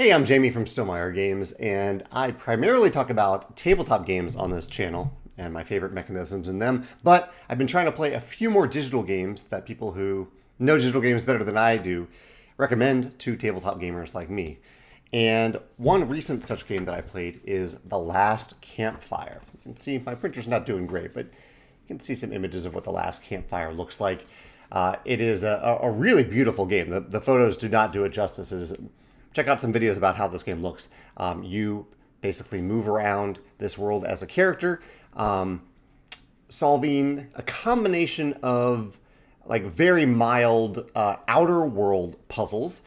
Hey, I'm Jamey from Stonemeyer Games, and I primarily talk about tabletop games on this channel and my favorite mechanisms in them, but I've been trying to play a few more digital games that people who know digital games better than I do recommend to tabletop gamers like me. And one recent such game that I played is The Last Campfire. You can see my printer's not doing great, but you can see some images of what The Last Campfire looks like. It is a really beautiful game. The photos do not do it justice. It is. Check out some videos about how this game looks. You basically move around this world as a character, solving a combination of like very mild outer world puzzles.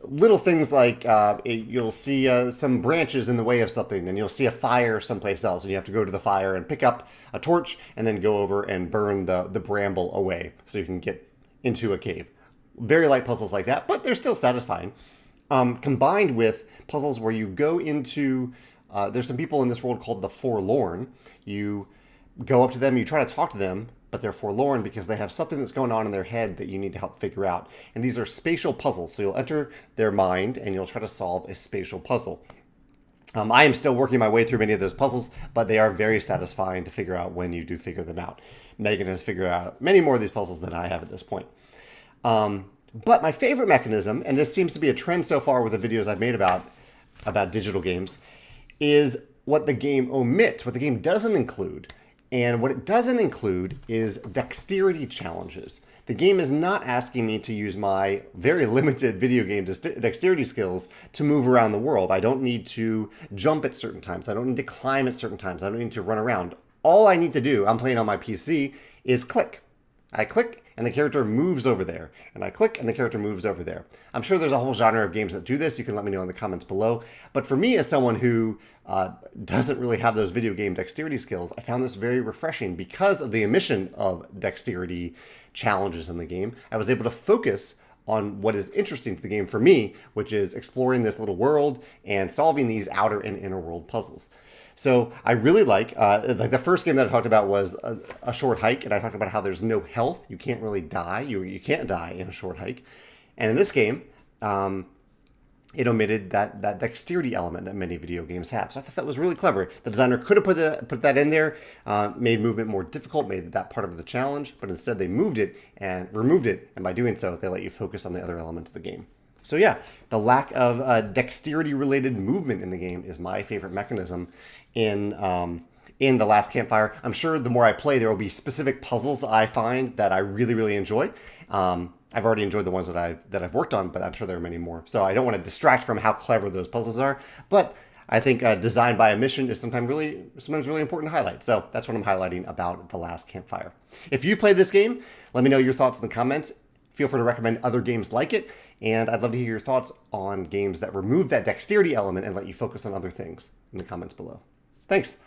Little things like you'll see some branches in the way of something, and you'll see a fire someplace else, and you have to go to the fire and pick up a torch and then go over and burn the bramble away so you can get into a cave. Very light puzzles like that, but they're still satisfying. Combined with puzzles where you go into, there's some people in this world called the Forlorn. You go up to them, you try to talk to them, but they're forlorn because they have something that's going on in their head that you need to help figure out. And these are spatial puzzles. So you'll enter their mind and you'll try to solve a spatial puzzle. I am still working my way through many of those puzzles, but they are very satisfying to figure out when you do figure them out. Megan has figured out many more of these puzzles than I have at this point. But my favorite mechanism, and this seems to be a trend so far with the videos I've made about digital games, is what the game omits, what the game doesn't include. And what it doesn't include is dexterity challenges. The game is not asking me to use my very limited video game dexterity skills to move around the world. I don't need to jump at certain times. I don't need to climb at certain times. I don't need to run around. All I need to do, I'm playing on my PC, is click. I click and the character moves over there. And I click and the character moves over there. I'm sure there's a whole genre of games that do this. You can let me know in the comments below. But for me, as someone who doesn't really have those video game dexterity skills, I found this very refreshing because of the omission of dexterity challenges in the game. I was able to focus on what is interesting to the game for me, which is exploring this little world and solving these outer and inner world puzzles. So I really like the first game that I talked about was a short hike, and I talked about how there's no health. You can't really die. You can't die in a short hike. And in this game, it omitted that dexterity element that many video games have. So I thought that was really clever. The designer could have put that in there, made movement more difficult, made that part of the challenge, but instead they moved it and removed it, and by doing so, they let you focus on the other elements of the game. So yeah, the lack of dexterity-related movement in the game is my favorite mechanism in The Last Campfire. I'm sure the more I play, there will be specific puzzles I find that I really, really enjoy. I've already enjoyed the ones that I've worked on, but I'm sure there are many more. So I don't want to distract from how clever those puzzles are, but I think design by omission is sometimes really important to highlight. So that's what I'm highlighting about The Last Campfire. If you've played this game, let me know your thoughts in the comments. Feel free to recommend other games like it, and I'd love to hear your thoughts on games that remove that dexterity element and let you focus on other things in the comments below. Thanks.